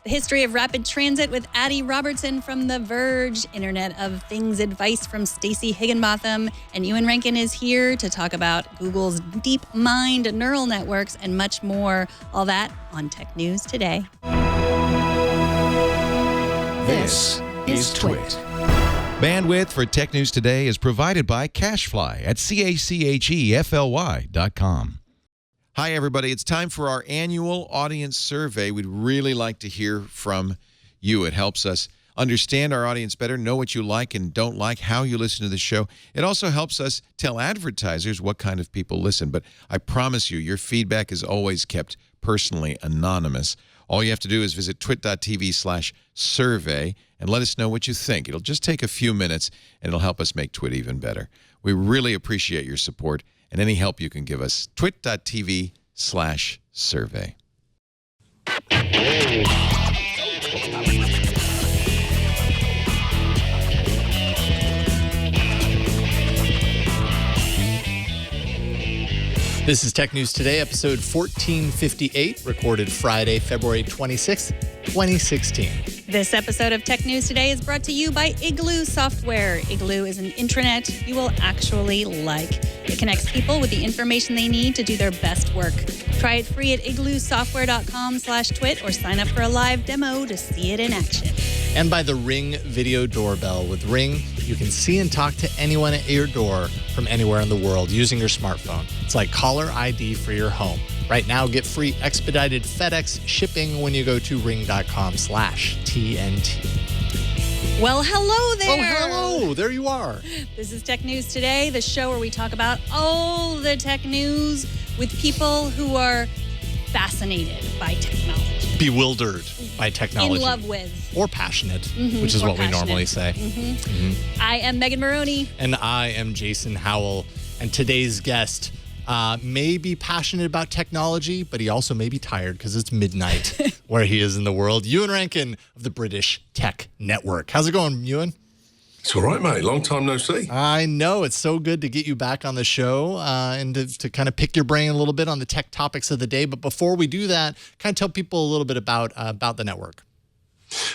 The history of rapid transit with Addie Robertson from The Verge. Internet of Things advice from Stacey Higginbotham. And Ewen Rankin is here to talk about Google's DeepMind neural networks and much more. All that on Tech News Today. This is Twit. Bandwidth for Tech News Today is provided by CacheFly at CACHEFLY.com. Hi, everybody. It's time for our annual audience survey. We'd really like to hear from you. It helps us understand our audience better, know what you like and don't like, how you listen to the show. It also helps us tell advertisers what kind of people listen. But I promise you, your feedback is always kept personally anonymous. All you have to do is visit twit.tv/survey and let us know what you think. It'll just take a few minutes, and it'll help us make Twit even better. We really appreciate your support and any help you can give us. twit.tv/survey. This is Tech News Today, episode 1458, recorded Friday, February 26th, 2016. This episode of Tech News Today is brought to you by Igloo Software. Igloo is an intranet you will actually like. It connects people with the information they need to do their best work. Try it free at igloosoftware.com/twit or sign up for a live demo to see it in action. And by the Ring video doorbell. With Ring, you can see and talk to anyone at your door from anywhere in the world using your smartphone. It's like caller ID for your home. Right now, get free expedited FedEx shipping when you go to ring.com/TNT. Well, hello there. Oh, hello. There you are. This is Tech News Today, the show where we talk about all the tech news with people who are fascinated by technology. Bewildered by technology. In love with. Or passionate, which is what we normally say. I am Megan Morrone. And I am Jason Howell. And today's guest may be passionate about technology, but he also may be tired because it's midnight where he is in the world. Ewen Rankin of the British Tech Network. How's it going, Ewen? It's all right, mate. Long time no see. I know. It's so good to get you back on the show and to kind of pick your brain a little bit on the tech topics of the day. But before we do that, kind of tell people a little bit about the network.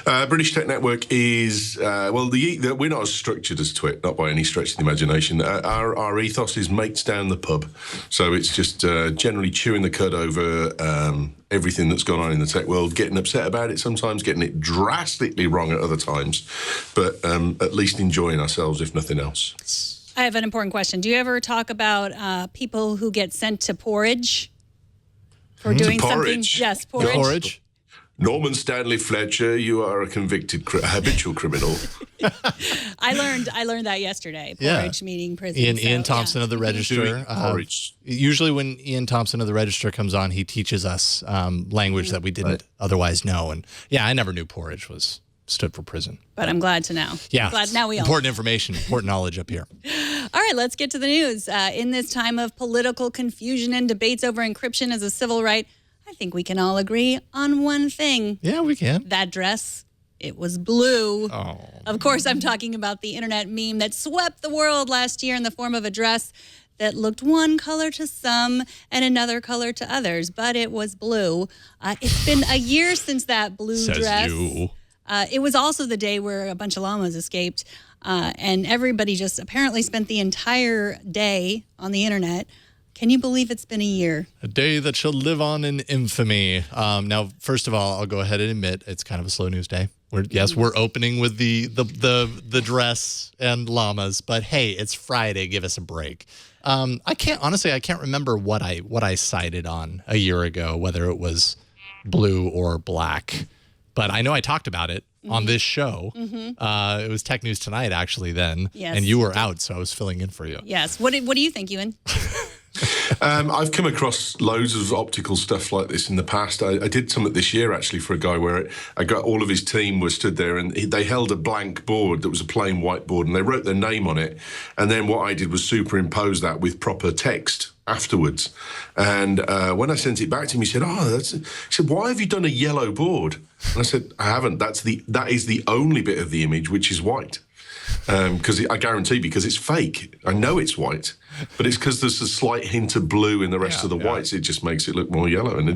British Tech Network is, we're not as structured as Twit, not by any stretch of the imagination. Our ethos is mates down the pub. So it's just generally chewing the cud over everything that's gone on in the tech world, getting upset about it sometimes, getting it drastically wrong at other times, but at least enjoying ourselves, if nothing else. I have an important question. Do you ever talk about people who get sent to porridge for doing something? Yes, porridge. Porridge. Norman Stanley Fletcher, you are a convicted habitual criminal. I learned that yesterday. Porridge meaning prison. Ian Thompson of the Register. Usually when Ian Thompson of the Register comes on, he teaches us language that we didn't otherwise know. And I never knew porridge stood for prison. But I'm glad to know. Yeah. Glad now we all important information, important knowledge up here. All right, let's get to the news. In this time of political confusion and debates over encryption as a civil right, I think we can all agree on one thing. Yeah, we can. That dress, it was blue. Oh. Of course, I'm talking about the internet meme that swept the world last year in the form of a dress that looked one color to some and another color to others, but it was blue. It's been a year since that blue dress. You. It was also the day where a bunch of llamas escaped, and everybody just apparently spent the entire day on the internet. Can you believe it's been a year? A day that shall live on in infamy. Now, first of all, I'll go ahead and admit it's kind of a slow news day. We're opening with the dress and llamas, but hey, it's Friday. Give us a break. I can't remember what I cited on a year ago, whether it was blue or black. But I know I talked about it on this show. It was Tech News Tonight, actually, then. Yes. And you were out, so I was filling in for you. Yes. What do you think, Ewan? I've come across loads of optical stuff like this in the past. I did some this year, actually, for a guy where I got all of his team were stood there and they held a blank board that was a plain white board and they wrote their name on it. And then what I did was superimpose that with proper text afterwards. And when I sent it back to him, he said, he said, why have you done a yellow board? And I said, I haven't. That is the only bit of the image which is white. Because I guarantee, because it's fake. I know it's white, but it's because there's a slight hint of blue in the rest of the whites. It just makes it look more yellow. And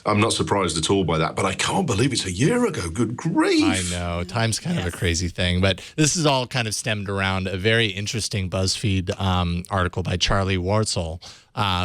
I'm not surprised at all by that. But I can't believe it's a year ago. Good grief! I know. Time's kind of a crazy thing. But this is all kind of stemmed around a very interesting BuzzFeed article by Charlie Warzel,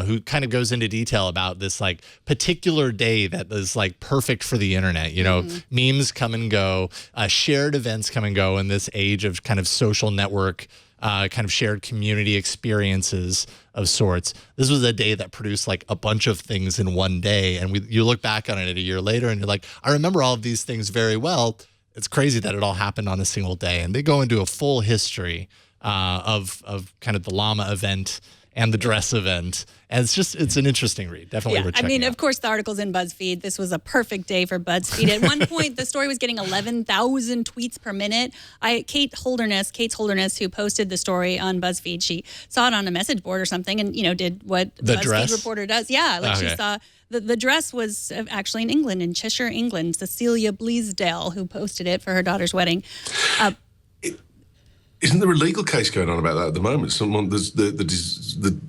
who kind of goes into detail about this like particular day that is like perfect for the internet. You know, memes come and go, shared events come and go in this age of kind of social network, kind of shared community experiences of sorts. This was a day that produced like a bunch of things in one day. And you look back on it a year later and you're like, I remember all of these things very well. It's crazy that it all happened on a single day. And they go into a full history of kind of the llama event and the dress event. And it's an interesting read. Definitely worth checking out. Of course, the article's in BuzzFeed. This was a perfect day for BuzzFeed. At one point, the story was getting 11,000 tweets per minute. Kate's Holderness, who posted the story on BuzzFeed, she saw it on a message board or something and, did what the BuzzFeed dress reporter does. Yeah, okay. She saw the dress was actually in England, in Cheshire, England. Cecilia Bleasdale, who posted it for her daughter's wedding. Isn't there a legal case going on about that at the moment? Someone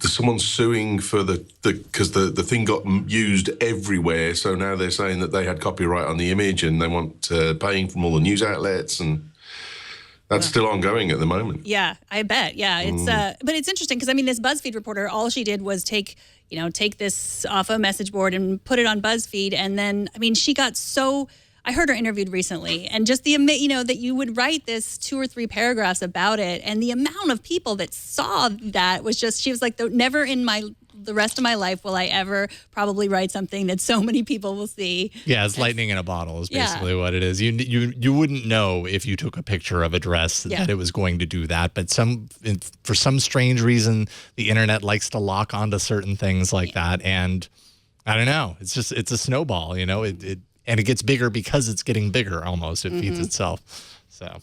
someone suing for because the thing got used everywhere. So now they're saying that they had copyright on the image and they want paying from all the news outlets, and that's still ongoing at the moment. Yeah, I bet. Yeah, it's but it's interesting because this BuzzFeed reporter, all she did was take this off a message board and put it on BuzzFeed, and then she got so. I heard her interviewed recently, and just that you would write this 2 or 3 paragraphs about it, and the amount of people that saw that was just, she was like, never in the rest of my life will I ever probably write something that so many people will see. Yeah, it's lightning in a bottle is basically what it is. You wouldn't know if you took a picture of a dress that it was going to do that, but for some strange reason, the internet likes to lock onto certain things like that, and I don't know. It's a snowball, and it gets bigger because it's getting bigger almost. It feeds itself. So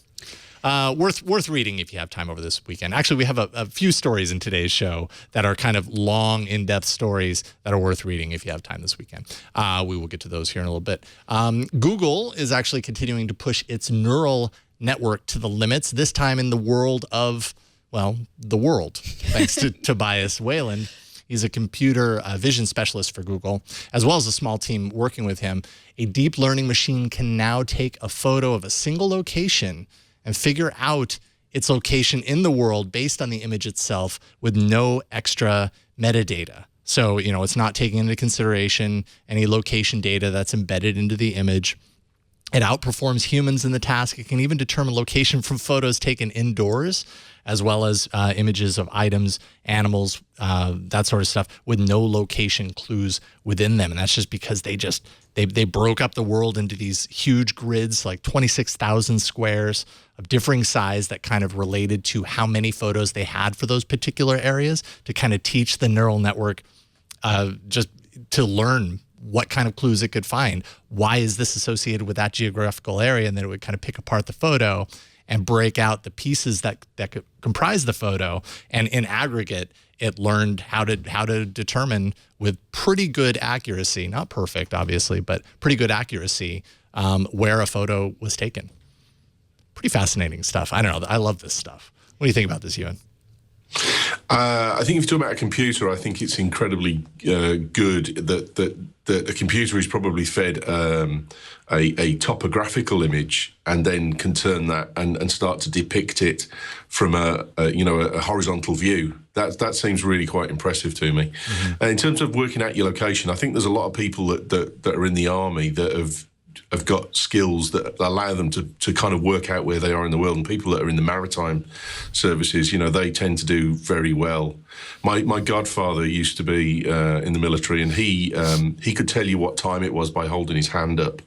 worth reading if you have time over this weekend. Actually, we have a few stories in today's show that are kind of long, in-depth stories that are worth reading if you have time this weekend. We will get to those here in a little bit. Google is actually continuing to push its neural network to the limits, this time in the world of, the world, thanks to Tobias Whalen. He's a computer vision specialist for Google, as well as a small team working with him. A deep learning machine can now take a photo of a single location and figure out its location in the world based on the image itself with no extra metadata. So, it's not taking into consideration any location data that's embedded into the image. It outperforms humans in the task. It can even determine location from photos taken indoors, as well as images of items, animals, that sort of stuff, with no location clues within them. And that's just because they broke up the world into these huge grids, like 26,000 squares of differing size that kind of related to how many photos they had for those particular areas, to kind of teach the neural network just to learn what kind of clues it could find. Why is this associated with that geographical area? And then it would kind of pick apart the photo and break out the pieces that could comprise the photo. And in aggregate, it learned how to determine with pretty good accuracy, not perfect, obviously, but pretty good accuracy, where a photo was taken. Pretty fascinating stuff. I don't know. I love this stuff. What do you think about this, Ewen? I think if you're talking about a computer, I think it's incredibly good that a computer is probably fed a topographical image and then can turn that and start to depict it from a horizontal view. That seems really quite impressive to me. And in terms of working out your location, I think there's a lot of people that are in the army that have got skills that allow them to kind of work out where they are in the world. And people that are in the maritime services, they tend to do very well. My godfather used to be in the military, and he could tell you what time it was by holding his hand up,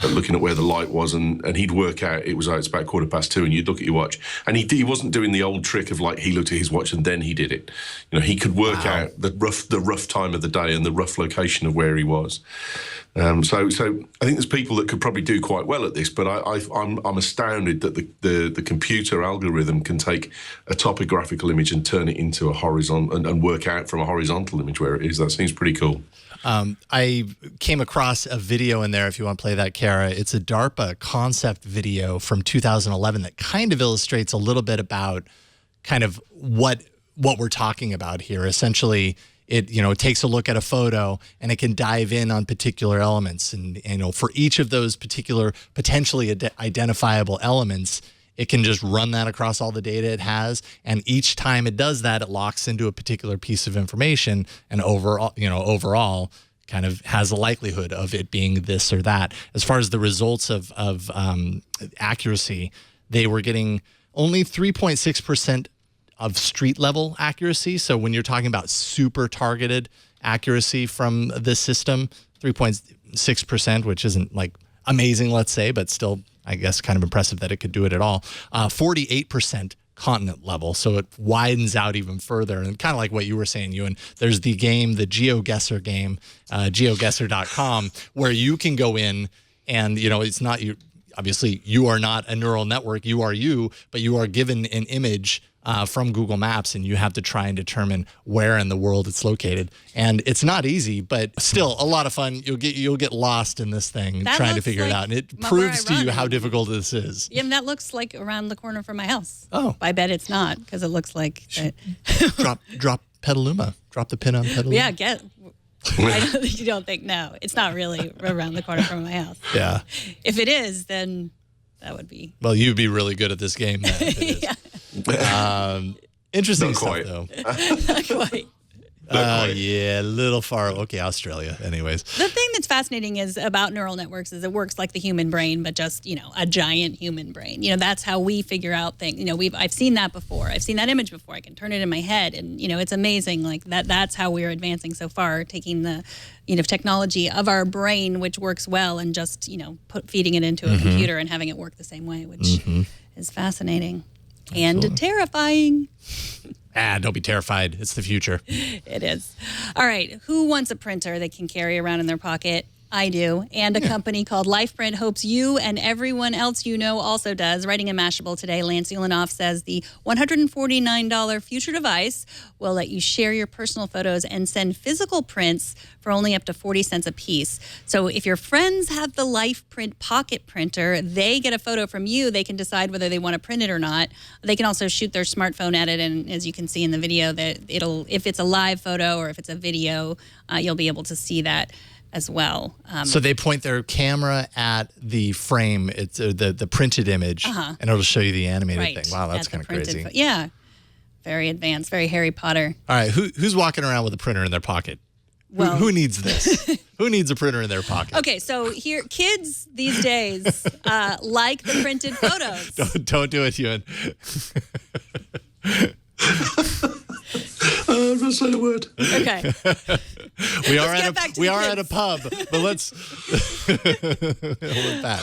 looking at where the light was, and he'd work out it's about 2:15, and you'd look at your watch, and he wasn't doing the old trick of like he looked at his watch and then he did it. He could work out the rough time of the day and the rough location of where he was. So I think there's people that could probably do quite well at this, but I'm astounded that the computer algorithm can take a topographical image and turn it into a horizontal and work out from a horizontal image where it is. That seems pretty cool. I came across a video in there, if you want to play that, Kara. It's a DARPA concept video from 2011 that kind of illustrates a little bit about kind of what we're talking about here. Essentially, it takes a look at a photo and it can dive in on particular elements. And for each of those particular potentially identifiable elements, it can just run that across all the data it has. And each time it does that, it locks into a particular piece of information. And overall kind of has a likelihood of it being this or that. As far as the results of accuracy, they were getting only 3.6% of street level accuracy. So when you're talking about super targeted accuracy from this system, 3.6%, which isn't like amazing, let's say, but still, I guess, kind of impressive that it could do it at all. 48% continent level. So it widens out even further. And kind of like what you were saying, Ewan, there's the game, the GeoGuessr game, geoguessr.com, where you can go in and, it's not you. Obviously, you are not a neural network. You are you, but you are given an image from Google Maps, and you have to try and determine where in the world it's located. And it's not easy, but still a lot of fun. You'll get lost in this thing trying to figure it out, and it proves to you how difficult this is. Yeah, and that looks like around the corner from my house. Oh, I bet it's not, because it looks like that. drop Petaluma. Drop the pin on Petaluma. Yeah, you don't think, no, it's not really around the corner from my house. Yeah. If it is, then that would be. Well, you'd be really good at this game then, if it is. Yeah. Interesting Not stuff, quite. though. Not quite. Yeah, a little far. Okay, Australia. Anyways. The thing that's fascinating is about neural networks is it works like the human brain, but just, a giant human brain. That's how we figure out things. I've seen that before. I've seen that image before. I can turn it in my head, and, it's amazing. Like that's how we're advancing so far, taking the, technology of our brain, which works well, and just, feeding it into a computer and having it work the same way, which is fascinating. Absolutely. And terrifying. Don't be terrified. It's the future. It is. All right. Who wants a printer they can carry around in their pocket? I do. And a company called LifePrint hopes you and everyone else you know also does. Writing in Mashable today, Lance Ulanoff says the $149 future device will let you share your personal photos and send physical prints for only up to 40 cents a piece. So if your friends have the LifePrint pocket printer, they get a photo from you. They can decide whether they want to print it or not. They can also shoot their smartphone at it, and as you can see in the video, that if it's a live photo or if it's a video, you'll be able to see that as well. So they point their camera at the frame, it's the printed image, and it'll show you the animated thing. Wow, that's kind of crazy. Yeah, very advanced, very Harry Potter. All right, who's walking around with a printer in their pocket? Well, who needs this? Who needs a printer in their pocket? Okay, so here, kids these days like the printed photos. Don't do it, Ewan. I'm not saying a word. Okay. We are at a pub, but let's with that.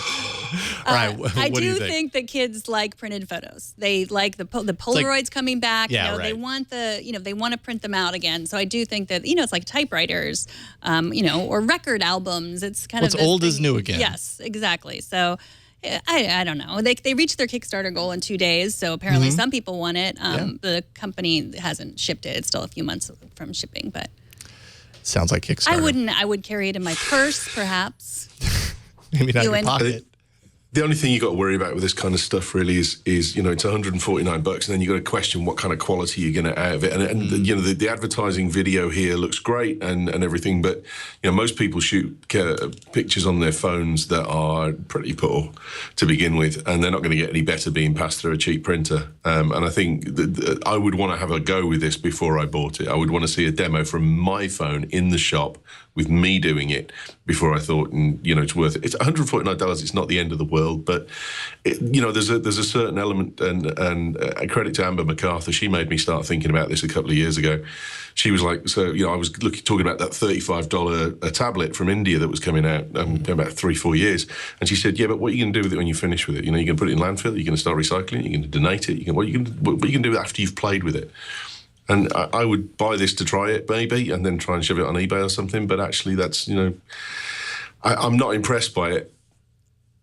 All right, what I do you think that kids like printed photos. They like the Polaroids coming back. Yeah, They want they want to print them out again. So I do think that it's like typewriters, or record albums. It's kind of what's old is new again. Yes, exactly. So. I don't know. They reached their Kickstarter goal in 2 days, so apparently some people want it. The company hasn't shipped it. It's still a few months from shipping, but sounds like Kickstarter. I would carry it in my purse, perhaps. Maybe not in your Ewan? pocket. The only thing you got to worry about with this kind of stuff really is it's $149, and then you got to question what kind of quality you're going to out of it. And the advertising video here looks great and everything, but most people shoot pictures on their phones that are pretty poor to begin with, and they're not going to get any better being passed through a cheap printer. And I think that I would want to have a go with this before I bought it. I would want to see a demo from my phone in the shop with me doing it before I thought, it's worth it. It's $149. It's not the end of the world, but there's a certain element, and a credit to Amber MacArthur. She made me start thinking about this a couple of years ago. She was like, I was talking about that $35 tablet from India that was coming out about 3-4 years, and she said, yeah, but what are you going to do with it when you finish with it? You're going to put it in landfill. You're going to start recycling it. You're going to donate it. What are you going to do after you've played with it? And I would buy this to try it, maybe, and then try and shove it on eBay or something. But actually, that's, I'm not impressed by it,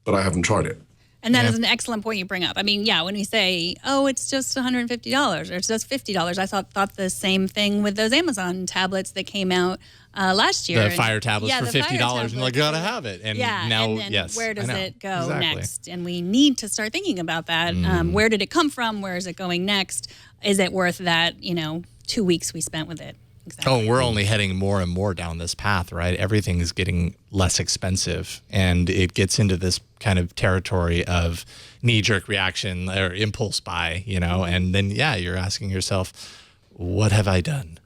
but I haven't tried it. And that is an excellent point you bring up. I mean, when we say, it's just $150 or it's just $50, I thought the same thing with those Amazon tablets that came out last year. The Fire tablets for $50, and gotta have it. And now, and then yes, where does it go exactly. next? And we need to start thinking about that. Where did it come from? Where is it going next? Is it worth that, 2 weeks we spent with it? Exactly. Oh, and we're only heading more and more down this path, right? Everything is getting less expensive, and it gets into this kind of territory of knee-jerk reaction or impulse buy, and then, you're asking yourself, what have I done?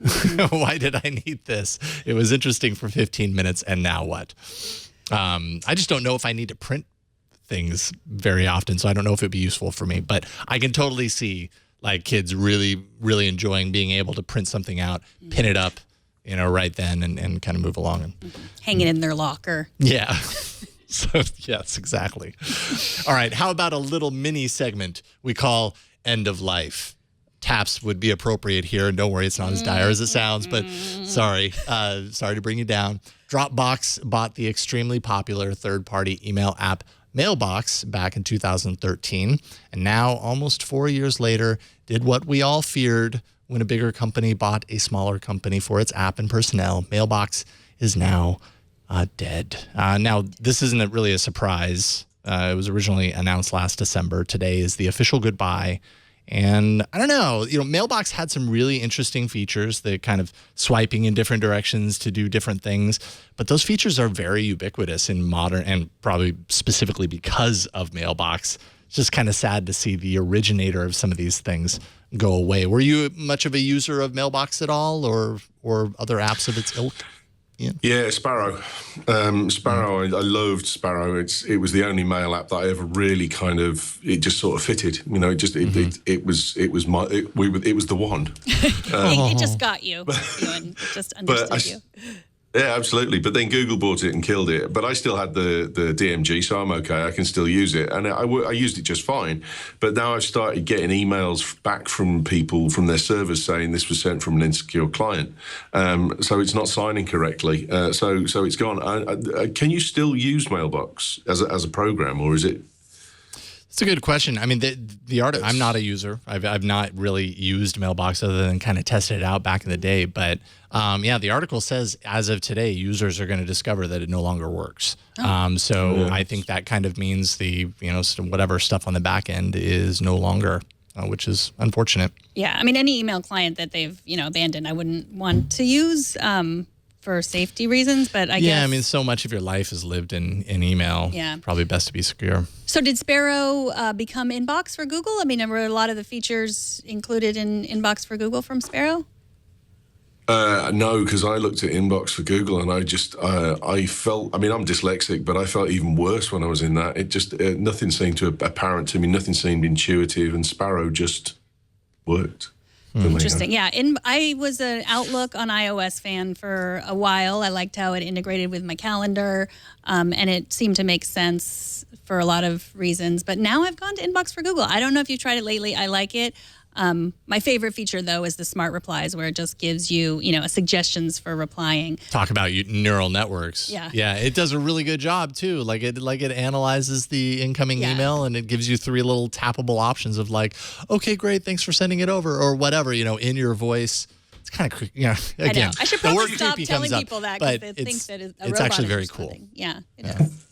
Why did I need this? It was interesting for 15 minutes, and now what? I just don't know if I need to print things very often, so I don't know if it'd be useful for me, but I can totally see like kids really, really enjoying being able to print something out, pin it up, right then and kind of move along. And hang it in their locker. Yeah. So, yes, exactly. All right. How about a little mini segment we call End of Life? Taps would be appropriate here. Don't worry, it's not as dire as it sounds, but sorry to bring you down. Dropbox bought the extremely popular third-party email app Mailbox back in 2013, and now, almost 4 years later, did what we all feared when a bigger company bought a smaller company for its app and personnel. Mailbox is now dead. Now, this isn't really a surprise. It was originally announced last December. Today is the official goodbye. And I don't know, Mailbox had some really interesting features, the kind of swiping in different directions to do different things. But those features are very ubiquitous in modern, and probably specifically because of Mailbox. It's just kind of sad to see the originator of some of these things go away. Were you much of a user of Mailbox at all, or other apps of its ilk? Yeah, Sparrow. Sparrow, I loved Sparrow. It was the only mail app that I ever really it just sort of fitted. It was the one. It just got you. Ewen. It just understood you. Yeah, absolutely. But then Google bought it and killed it. But I still had the DMG, so I'm okay. I can still use it. And I used it just fine. But now I've started getting emails back from people from their servers saying this was sent from an insecure client. So it's not signing correctly. So it's gone. Can you still use Mailbox as a program, or is it? It's a good question. I mean, the art. I'm not a user. I've not really used Mailbox other than kind of tested it out back in the day. But the article says as of today, users are going to discover that it no longer works. I think that kind of means the whatever stuff on the back end is no longer, which is unfortunate. Yeah, I mean, any email client that they've abandoned, I wouldn't want to use. For safety reasons, but I guess... Yeah, I mean, so much of your life is lived in email. Yeah. Probably best to be secure. So did Sparrow become Inbox for Google? I mean, were a lot of the features included in Inbox for Google from Sparrow? No, because I looked at Inbox for Google and I felt, I mean, I'm dyslexic, but I felt even worse when I was in that. It just, nothing seemed to apparent to me, nothing seemed intuitive, and Sparrow just worked. Interesting. Yeah. I was an Outlook on iOS fan for a while. I liked how it integrated with my calendar, and it seemed to make sense for a lot of reasons. But now I've gone to Inbox for Google. I don't know if you've tried it lately. I like it. My favorite feature, though, is the smart replies, where it just gives you, suggestions for replying. Talk about neural networks. Yeah. Yeah, it does a really good job, too. Like it analyzes the incoming email, and it gives you 3 little tappable options of like, okay, great, thanks for sending it over, or whatever, in your voice. It's kind of, again. I know. I should probably stop telling people that because they think that it's actually very cool. Yeah, it is.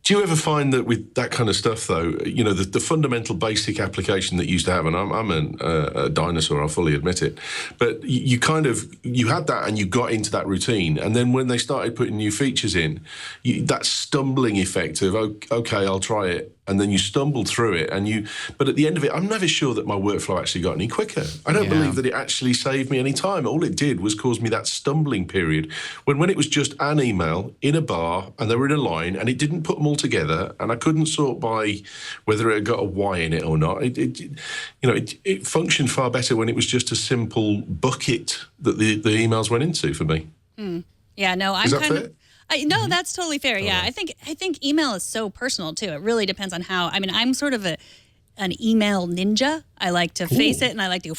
Do you ever find that with that kind of stuff, though, the fundamental basic application that you used to have, and I'm a dinosaur, I'll fully admit it, but you had that and you got into that routine. And then when they started putting new features in, that stumbling effect of, okay, I'll try it. And then you stumbled through it, but at the end of it, I'm never sure that my workflow actually got any quicker. I don't believe that it actually saved me any time. All it did was cause me that stumbling period when it was just an email in a bar and they were in a line and it didn't put them all together and I couldn't sort by whether it had got a Y in it or not. It functioned far better when it was just a simple bucket that the emails went into for me. Yeah, no, I'm Is that kind fair? of... No, that's totally fair. Yeah, I think email is so personal too. It really depends on how. I mean, I'm sort of an email ninja. I like to face it, and I like to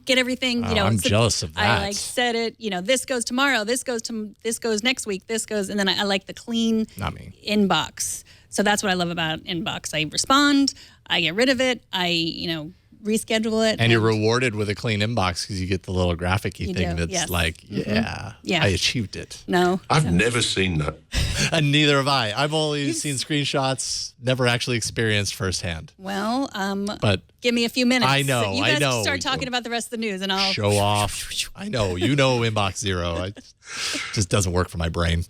get everything. I'm jealous of that. I set it. This goes tomorrow. This goes next week. This goes, and then I like the clean inbox. So that's what I love about inbox. I respond. I get rid of it. I reschedule it. And you're rewarded with a clean inbox because you get the little graphic-y thing that's yes. like, I achieved it. No. I've never seen that. And neither have I. I've only seen screenshots, never actually experienced firsthand. Well, but give me a few minutes. I know. You guys start talking about the rest of the news, and I'll show off. I know. You know, Inbox Zero. It just doesn't work for my brain.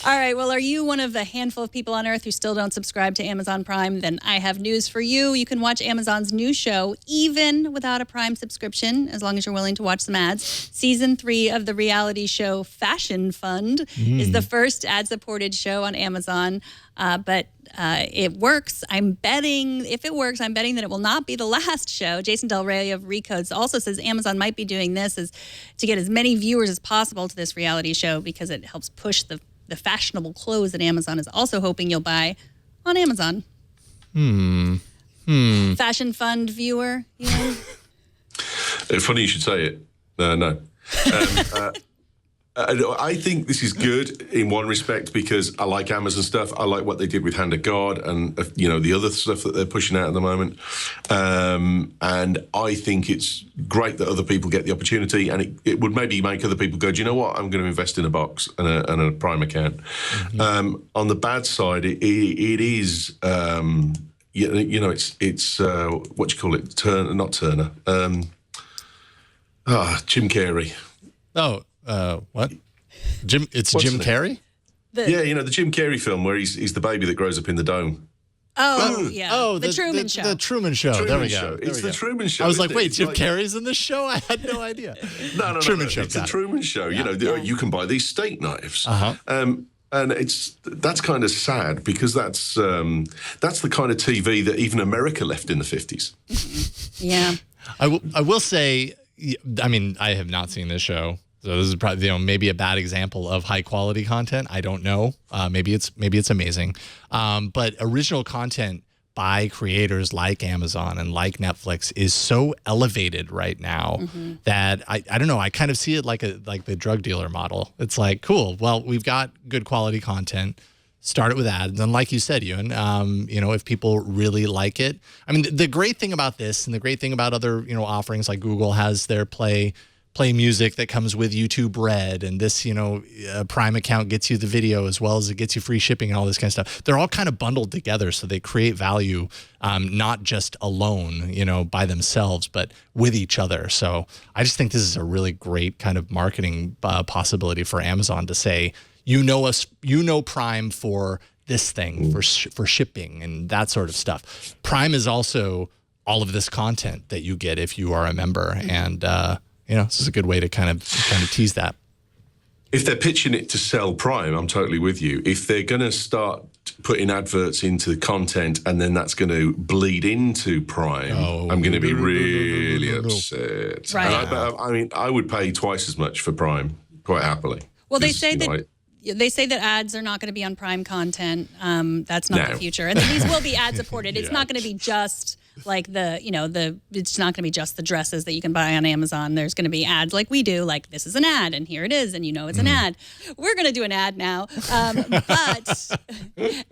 All right. Well, are you one of the handful of people on Earth who still don't subscribe to Amazon Prime? Then I have news for you. You can watch Amazon's new show, even without a Prime subscription, as long as you're willing to watch some ads. Season 3 of the reality show Fashion Fund is the first ad-supported show on Amazon. But it works. If it works, I'm betting that it will not be the last show. Jason Del Rey of Recodes also says Amazon might be doing this to get as many viewers as possible to this reality show because it helps push the fashionable clothes that Amazon is also hoping you'll buy on Amazon. Fashion Fund viewer, you know? Funny you should say it. No. I think this is good in one respect because I like Amazon stuff. I like what they did with Hand of God and, the other stuff that they're pushing out at the moment. And I think it's great that other people get the opportunity, and it would maybe make other people go, do you know what? I'm going to invest in a box and a Prime account. Mm-hmm. On the bad side, it is, it's what do you call it? Not Turner. Jim Carrey. Oh. What? Jim Carrey? The Jim Carrey film where he's the baby that grows up in the dome. Oh, yeah. Oh, the Truman Show. The Truman Show. There we go. It's the Truman Show. I was like, wait, Jim Carrey's in this show? I had no idea. No. Truman Show. It's the Truman Show. Yeah. You can buy these steak knives. Uh-huh. And that's kind of sad because that's the kind of TV that even America left in the 50s. Yeah. I will say, I mean, I have not seen this show. So this is probably maybe a bad example of high quality content. I don't know. Maybe it's amazing. But original content by creators like Amazon and like Netflix is so elevated right now that I don't know. I kind of see it like the drug dealer model. It's like, cool. Well, we've got good quality content. Start it with ads, and like you said, Ewan, if people really like it. I mean, the great thing about this, and the great thing about other offerings like Google has their Play Music that comes with YouTube Red, and this, a Prime account gets you the video as well as it gets you free shipping and all this kind of stuff. They're all kind of bundled together, so they create value, not just alone, by themselves, but with each other. So I just think this is a really great kind of marketing possibility for Amazon to say, Prime for this thing, for shipping and that sort of stuff. Prime is also all of this content that you get if you are a member, and this is a good way to kind of tease that. If they're pitching it to sell Prime, I'm totally with you. If they're going to start putting adverts into the content and then that's going to bleed into Prime, I'm going to be really upset. Right. And I would pay twice as much for Prime quite happily. Well, they say that ads are not going to be on Prime content. That's not the future. And these will be ad supported. It's not going to be just like it's not going to be just the dresses that you can buy on Amazon. There's going to be ads like we do, like this is an ad and here it is, and it's an ad. We're going to do an ad now. But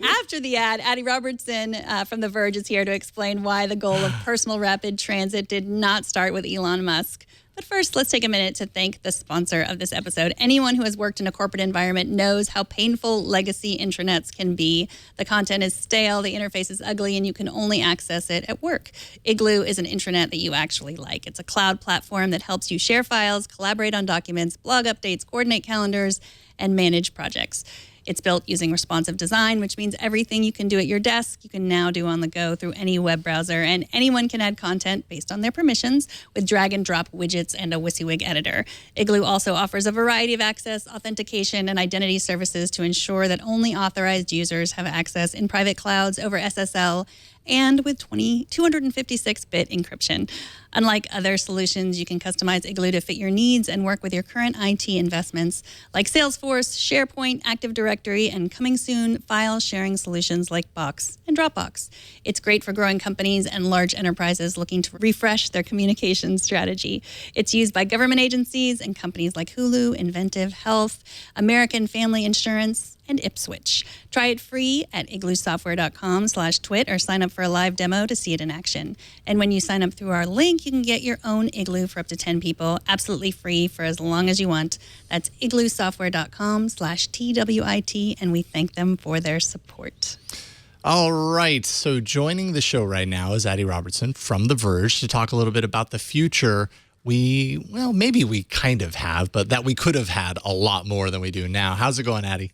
after the ad, Addie Robertson from The Verge is here to explain why the goal of personal rapid transit did not start with Elon Musk. But first, let's take a minute to thank the sponsor of this episode. Anyone who has worked in a corporate environment knows how painful legacy intranets can be. The content is stale, the interface is ugly, and you can only access it at work. Igloo is an intranet that you actually like. It's a cloud platform that helps you share files, collaborate on documents, blog updates, coordinate calendars, and manage projects. It's built using responsive design, which means everything you can do at your desk, you can now do on the go through any web browser, and anyone can add content based on their permissions with drag and drop widgets and a WYSIWYG editor. Igloo also offers a variety of access, authentication, and identity services to ensure that only authorized users have access in private clouds over SSL and with 256-bit encryption. Unlike other solutions, you can customize Igloo to fit your needs and work with your current IT investments like Salesforce, SharePoint, Active Directory, and coming soon, file sharing solutions like Box and Dropbox. It's great for growing companies and large enterprises looking to refresh their communications strategy. It's used by government agencies and companies like Hulu, Inventive Health, American Family Insurance, and Ipswich. Try it free at igloosoftware.com/twit or sign up for a live demo to see it in action. And when you sign up through our link, you can get your own Igloo for up to 10 people, absolutely free for as long as you want. That's igloosoftware.com/TWIT, and we thank them for their support. All right. So joining the show right now is Addie Robertson from The Verge to talk a little bit about the future. Maybe we kind of have, but that we could have had a lot more than we do now. How's it going, Addie?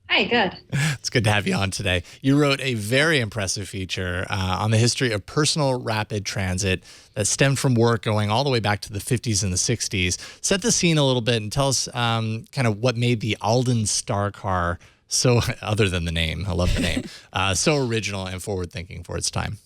Hi, good. It's good to have you on today. You wrote a very impressive feature on the history of personal rapid transit that stemmed from work going all the way back to the 50s and the 60s. Set the scene a little bit and tell us kind of what made the Alden Star Car so, other than the name, I love the name, so original and forward-thinking for its time.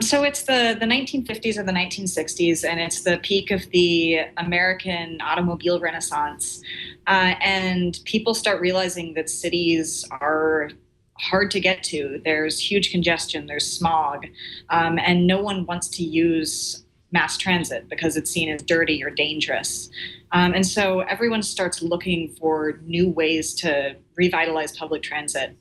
So it's the 1950s or the 1960s, and it's the peak of the American automobile renaissance. And people start realizing that cities are hard to get to. There's huge congestion, there's smog, and no one wants to use mass transit because it's seen as dirty or dangerous. And so everyone starts looking for new ways to revitalize public transit.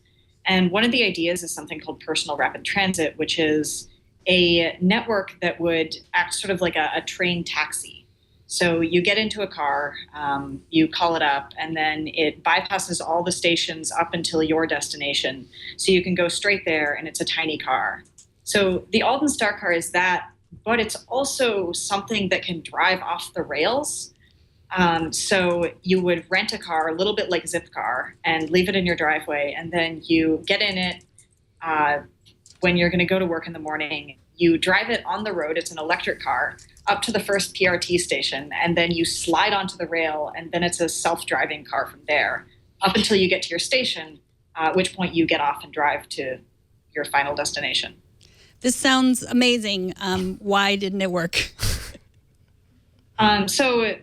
And one of the ideas is something called personal rapid transit, which is a network that would act sort of like a train taxi. So you get into a car, you call it up, and then it bypasses all the stations up until your destination. So you can go straight there, and it's a tiny car. So the Alden Star Car is that, but it's also something that can drive off the rails. So you would rent a car, a little bit like Zipcar, and leave it in your driveway, and then you get in it when you're going to go to work in the morning. You drive it on the road, it's an electric car, up to the first PRT station, and then you slide onto the rail, and then it's a self-driving car from there, up until you get to your station, at which point you get off and drive to your final destination. This sounds amazing. Why didn't it work? So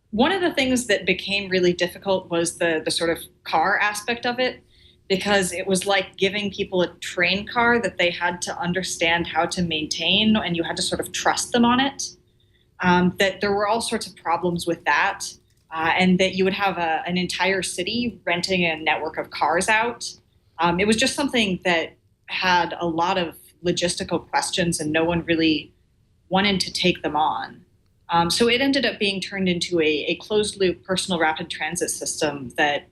one of the things that became really difficult was the sort of car aspect of it, because it was like giving people a train car that they had to understand how to maintain, and you had to sort of trust them on it. That there were all sorts of problems with that, and that you would have an entire city renting a network of cars out. It was just something that had a lot of logistical questions, and no one really wanted to take them on. So it ended up being turned into a closed-loop personal rapid transit system that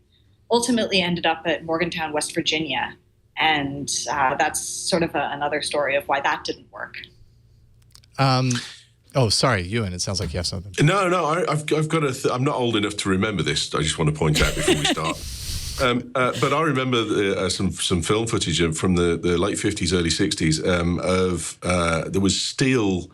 ultimately ended up at Morgantown, West Virginia. And that's sort of another story of why that didn't work. Oh, sorry, Ewan, it sounds like you have something. No, I've got I'm not old enough to remember this. I just want to point out before we start. But I remember some film footage from the late 50s, early 60s of there was steel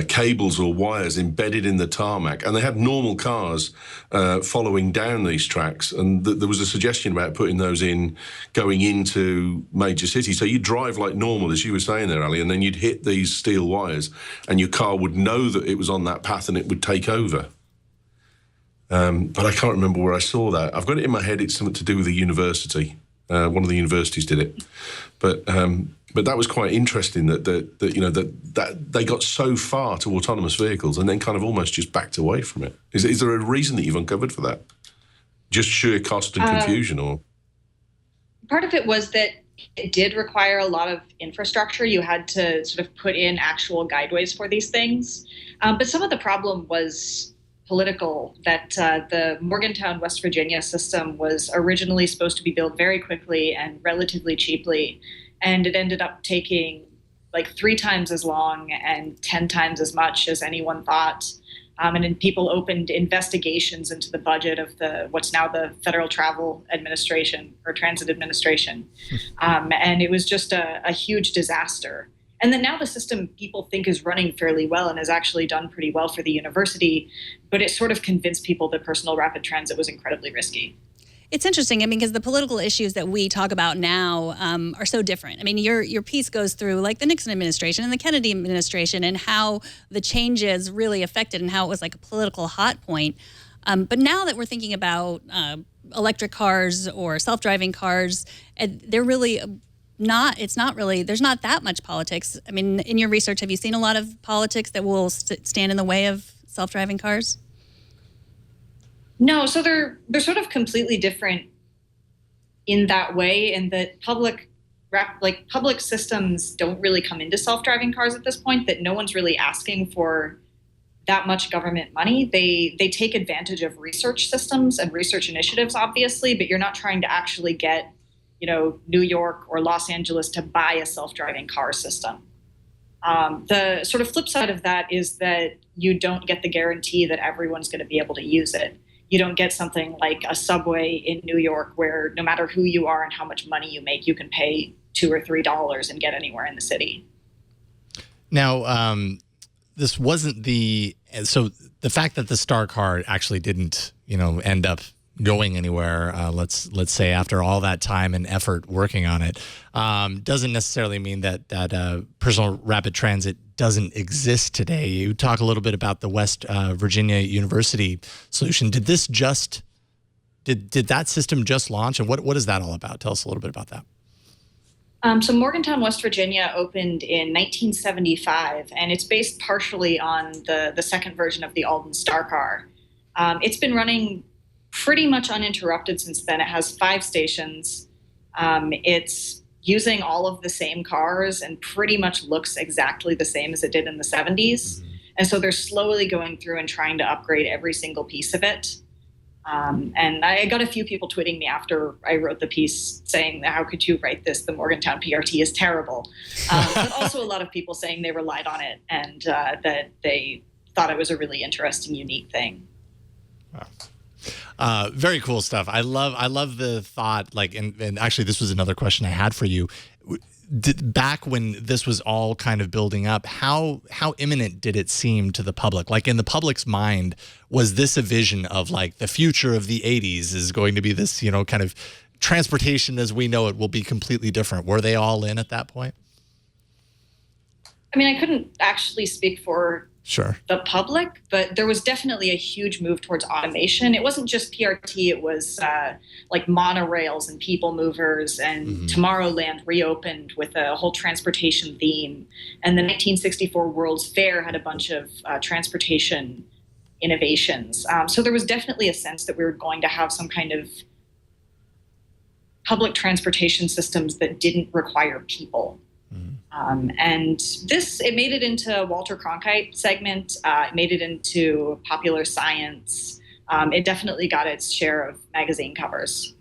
cables or wires embedded in the tarmac, and they had normal cars following down these tracks, and there was a suggestion about putting those in going into major cities. So you'd drive like normal, as you were saying there, Ali, and then you'd hit these steel wires, and your car would know that it was on that path and it would take over. But I can't remember where I saw that. I've got it in my head. It's something to do with a university. One of the universities did it, but that was quite interesting that they got so far to autonomous vehicles and then kind of almost just backed away from it. Is there a reason that you've uncovered for that? Just sheer cost and confusion, or? Part of it was that it did require a lot of infrastructure. You had to sort of put in actual guideways for these things, but some of the problem was political, that the Morgantown, West Virginia system was originally supposed to be built very quickly and relatively cheaply, and it ended up taking like 3 times as long and 10 times as much as anyone thought. And then people opened investigations into the budget of what's now the Federal Travel Administration or Transit Administration. And it was just a huge disaster. And then now the system people think is running fairly well and has actually done pretty well for the university, but it sort of convinced people that personal rapid transit was incredibly risky. It's interesting, because the political issues that we talk about now are so different. I mean, your piece goes through like the Nixon administration and the Kennedy administration and how the changes really affected and how it was like a political hot point. But now that we're thinking about electric cars or self-driving cars, they're really there's not that much politics. I mean, in your research, have you seen a lot of politics that will stand in the way of self-driving cars? No, so they're sort of completely different in that way, in that public systems don't really come into self-driving cars at this point, that no one's really asking for that much government money. They take advantage of research systems and research initiatives, obviously, but you're not trying to actually get, New York or Los Angeles to buy a self-driving car system. The sort of flip side of that is that you don't get the guarantee that everyone's going to be able to use it. You don't get something like a subway in New York where no matter who you are and how much money you make, you can pay $2 or $3 and get anywhere in the city. Now, this wasn't so the fact that the Star Car actually didn't, end up going anywhere, let's say after all that time and effort working on it, doesn't necessarily mean that personal rapid transit doesn't exist today. You talk a little bit about the West Virginia University solution. Did that system just launch, and what is that all about? Tell us a little bit about that. So Morgantown, West Virginia opened in 1975, and it's based partially on the second version of the Alden Star Car. It's been running pretty much uninterrupted since then. It has 5 stations. It's using all of the same cars and pretty much looks exactly the same as it did in the 70s. And so they're slowly going through and trying to upgrade every single piece of it. And I got a few people tweeting me after I wrote the piece saying, how could you write this? The Morgantown PRT is terrible. But also a lot of people saying they relied on it and that they thought it was a really interesting, unique thing. Wow. Very cool stuff. I love the thought, and actually this was another question I had for you. Back when this was all kind of building up, how imminent did it seem to the public? Like, in the public's mind, was this a vision of the future of the 80s is going to be this, kind of transportation as we know it will be completely different? Were they all in at that point? I mean, I couldn't actually speak for the public, but there was definitely a huge move towards automation. It wasn't just PRT, it was monorails and people movers, and Tomorrowland reopened with a whole transportation theme. And the 1964 World's Fair had a bunch of transportation innovations. So there was definitely a sense that we were going to have some kind of public transportation systems that didn't require people. And it made it into Walter Cronkite segment. It made it into Popular Science. It definitely got its share of magazine covers.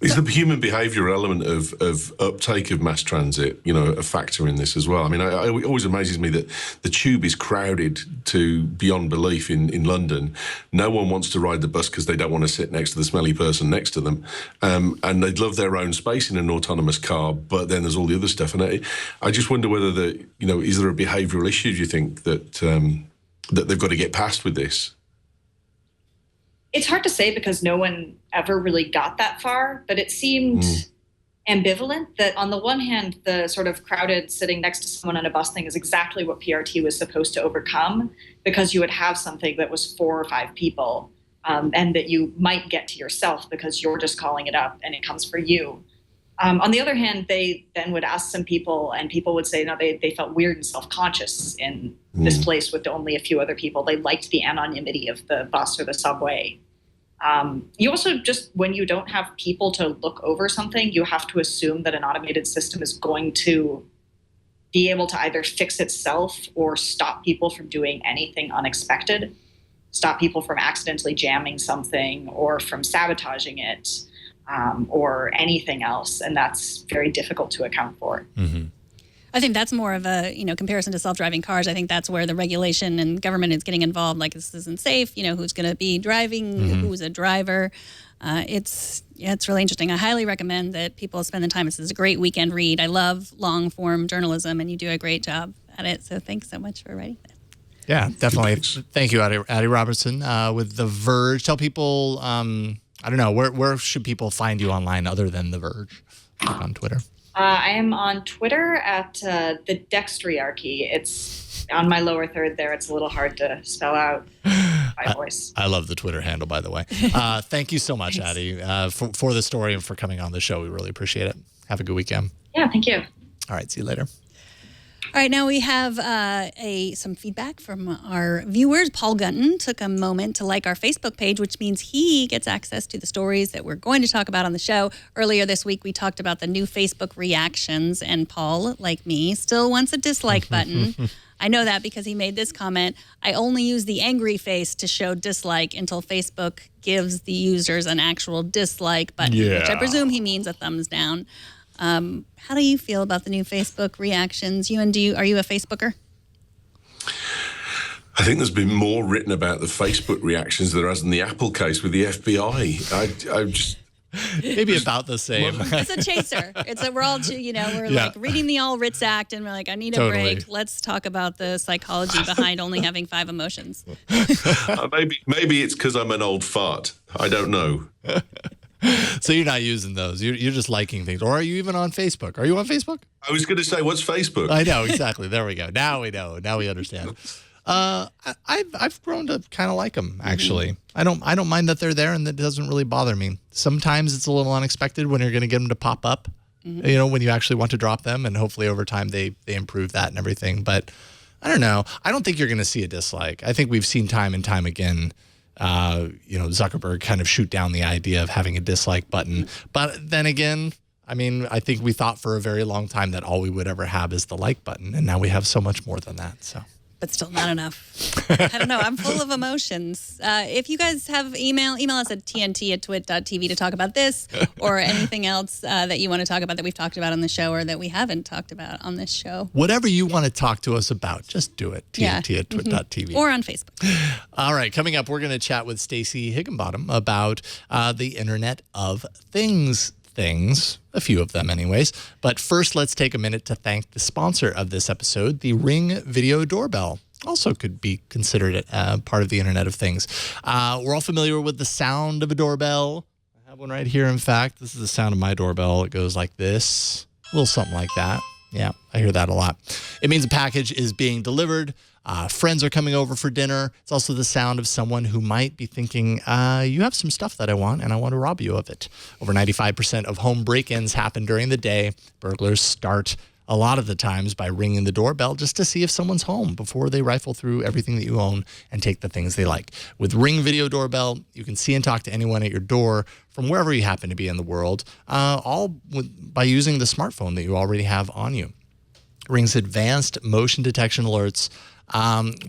Is the human behaviour element of uptake of mass transit, a factor in this as well? I mean, it always amazes me that the tube is crowded to beyond belief in London. No one wants to ride the bus because they don't want to sit next to the smelly person next to them. And they'd love their own space in an autonomous car, but then there's all the other stuff. And I just wonder whether is there a behavioural issue, do you think, that they've got to get past with this? It's hard to say because no one ever really got that far, but it seemed ambivalent that on the one hand, the sort of crowded sitting next to someone on a bus thing is exactly what PRT was supposed to overcome, because you would have something that was 4 or 5 people and that you might get to yourself because you're just calling it up and it comes for you. On the other hand, they then would ask some people and people would say, no, they felt weird and self-conscious in this place with only a few other people. They liked the anonymity of the bus or the subway. You also just, when you don't have people to look over something, you have to assume that an automated system is going to be able to either fix itself or stop people from doing anything unexpected, stop people from accidentally jamming something or from sabotaging it, or anything else. And that's very difficult to account for. I think that's more of a, comparison to self-driving cars. I think that's where the regulation and government is getting involved. Like, this isn't safe. Who's going to be driving? Who's a driver? It's really interesting. I highly recommend that people spend the time. This is a great weekend read. I love long-form journalism, and you do a great job at it. So thanks so much for writing that. Yeah, definitely. Thank you, Addie Robertson, with The Verge. Tell people, I don't know, where should people find you online other than The Verge, like on Twitter? I am on Twitter at the Dextriarchy. It's on my lower third there. It's a little hard to spell out by voice. I love the Twitter handle, by the way. Thank you so much, Addie, for the story and for coming on the show. We really appreciate it. Have a good weekend. Yeah, thank you. All right, see you later. All right, now we have some feedback from our viewers. Paul Gunton took a moment to like our Facebook page, which means he gets access to the stories that we're going to talk about on the show. Earlier this week, we talked about the new Facebook reactions, and Paul, like me, still wants a dislike button. I know that because he made this comment. I only use the angry face to show dislike until Facebook gives the users an actual dislike button, which I presume he means a thumbs down. How do you feel about the new Facebook reactions? Ewen, are you a Facebooker? I think there's been more written about the Facebook reactions than there has in the Apple case with the FBI. I just... Maybe about the same. It's a chaser. We're all, we're like reading the All Writs Act and we're like, I need a break. Let's talk about the psychology behind only having 5 emotions. Maybe it's because I'm an old fart. I don't know. So you're not using those. You're just liking things. Or are you even on Facebook? Are you on Facebook? I was going to say, what's Facebook? I know, exactly. There we go. Now we know. Now we understand. I've grown to kind of like them, actually. I don't mind that they're there, and that doesn't really bother me. Sometimes it's a little unexpected when you're going to get them to pop up, when you actually want to drop them, and hopefully over time they improve that and everything. But I don't know. I don't think you're going to see a dislike. I think we've seen time and time again Zuckerberg kind of shoot down the idea of having a dislike button. But then again, I mean, I think we thought for a very long time that all we would ever have is the like button. And now we have so much more than that. So, but still not enough. I don't know. I'm full of emotions. If you guys have email us at tnt@twit.tv to talk about this or anything else that you want to talk about that we've talked about on the show or that we haven't talked about on this show. Whatever you want to talk to us about, just do it. tnt@twit.tv. Or on Facebook. All right. Coming up, we're going to chat with Stacey Higginbotham about the Internet of Things. A few of them anyways. But first, let's take a minute to thank the sponsor of this episode, the Ring Video Doorbell. Also could be considered part of the Internet of Things. We're all familiar with the sound of a doorbell. I have one right here, in fact. This is the sound of my doorbell. It goes like this, a little something like that. Yeah, I hear that a lot. It means a package is being delivered. Friends are coming over for dinner. It's also the sound of someone who might be thinking, you have some stuff that I want, and I want to rob you of it. Over 95% of home break-ins happen during the day. Burglars start a lot of the times by ringing the doorbell just to see if someone's home before they rifle through everything that you own and take the things they like. With Ring Video Doorbell, you can see and talk to anyone at your door from wherever you happen to be in the world, by using the smartphone that you already have on you. Ring's advanced motion detection alerts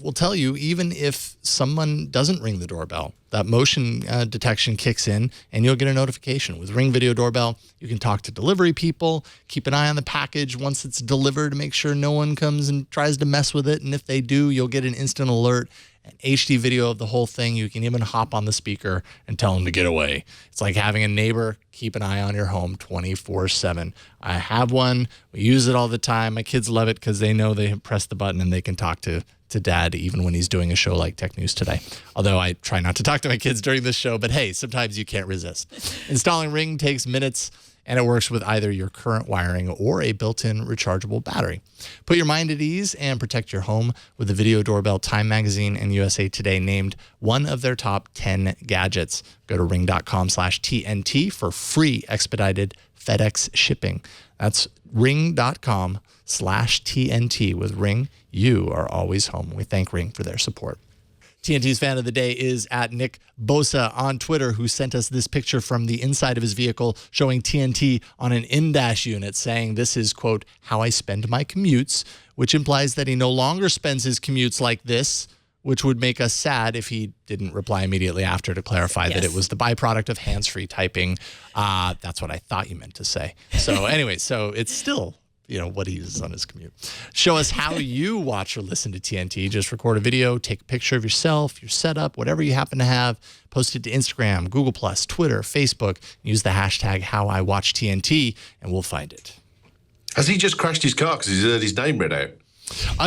will tell you even if someone doesn't ring the doorbell. That motion detection kicks in and you'll get a notification. With Ring Video Doorbell, you can talk to delivery people, keep an eye on the package once it's delivered to make sure no one comes and tries to mess with it. And if they do, you'll get an instant alert, an HD video of the whole thing. You can even hop on the speaker and tell them to get away. It's like having a neighbor keep an eye on your home 24/7. I have one. We use it all the time. My kids love it because they know they press the button and they can talk to Dad even when he's doing a show like Tech News Today. Although I try not to talk to my kids during this show, but hey, sometimes you can't resist. Installing Ring takes minutes, and it works with either your current wiring or a built-in rechargeable battery. Put your mind at ease and protect your home with the Video Doorbell. Time Magazine and USA Today named one of their top 10 gadgets. Go to ring.com/TNT for free expedited FedEx shipping. That's ring.com/TNT. With Ring, you are always home. We thank Ring for their support. TNT's fan of the day is at Nick Bosa on Twitter, who sent us this picture from the inside of his vehicle showing TNT on an in-dash unit, saying this is, quote, how I spend my commutes, which implies that he no longer spends his commutes like this, which would make us sad if he didn't reply immediately after to clarify that it was the byproduct of hands-free typing. That's what I thought you meant to say. So anyway, so it's still what he uses on his commute. Show us how you watch or listen to TNT. Just record a video, take a picture of yourself, your setup, whatever you happen to have. Post it to Instagram, Google+, Twitter, Facebook. Use the hashtag HowIWatchTNT, and we'll find it. Has he just crashed his car because he's heard his name read out?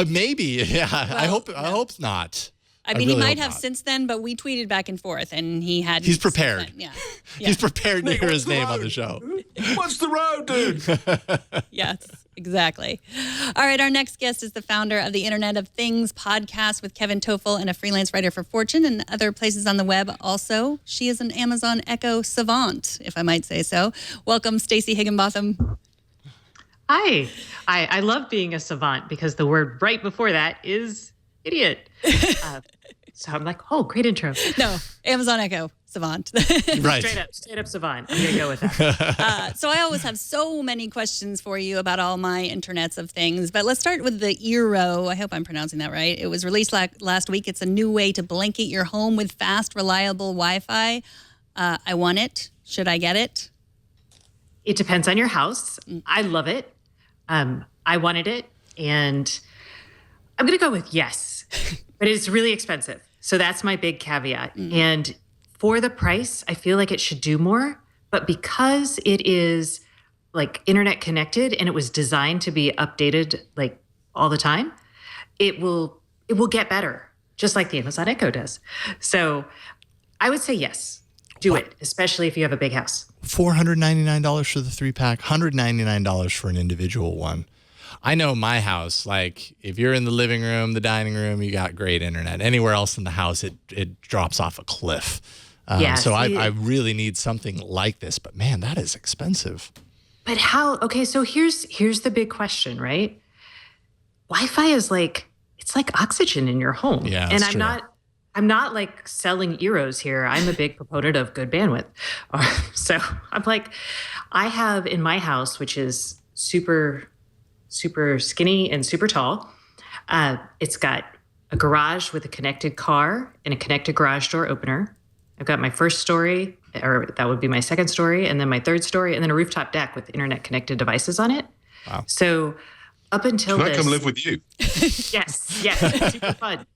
Maybe, yeah. Well, I hope not. I mean, really he might have since then, but we tweeted back and forth, and he had. He's prepared. Yeah. He's prepared to hear his name on the show. What's the road, dude? Yes, exactly. All right, our next guest is the founder of the Internet of Things podcast with Kevin Toffel and a freelance writer for Fortune and other places on the web. Also, she is an Amazon Echo savant, if I might say so. Welcome, Stacey Higginbotham. Hi. I love being a savant because the word right before that is idiot. So I'm like, oh, great intro. No, Amazon Echo Savant. Right. Straight up savant. I'm going to go with that. So I always have so many questions for you about all my internets of things, but let's start with the Eero. I hope I'm pronouncing that right. It was released last week. It's a new way to blanket your home with fast, reliable Wi-Fi. I want it. Should I get it? It depends on your house. I love it. I wanted it, and I'm going to go with yes, but it's really expensive. So that's my big caveat. And for the price, I feel like it should do more, but because it is like internet connected and it was designed to be updated like all the time, it will get better, just like the Amazon Echo does. So I would say yes, do it, especially if you have a big house. $499 for the 3-pack, $199 for an individual one. I know my house, like if you're in the living room, the dining room, you got great internet. Anywhere else in the house, it drops off a cliff. So I really need something like this, but man, that is expensive. But how? Okay, so here's the big question, right? Wi-Fi is it's like oxygen in your home. Yeah, and that's true. I'm not like selling Eeros here. I'm a big proponent of good bandwidth. So I'm like, I have in my house, which is super skinny and super tall. It's got a garage with a connected car and a connected garage door opener. I've got my first story, or that would be my second story, and then my third story, and then a rooftop deck with internet connected devices on it. Wow. So up until Can I come live with you? Yes, it's super fun.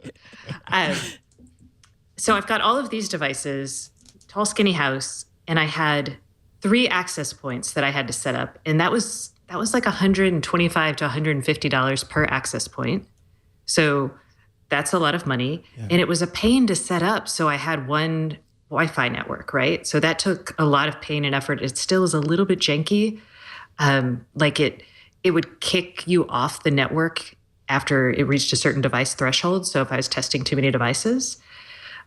So I've got all of these devices, tall, skinny house, and I had 3 access points that I had to set up, and that was like $125 to $150 per access point. So that's a lot of money. Yeah. And it was a pain to set up. So I had one Wi-Fi network, right? So that took a lot of pain and effort. It still is a little bit janky. It would kick you off the network after it reached a certain device threshold. So if I was testing too many devices,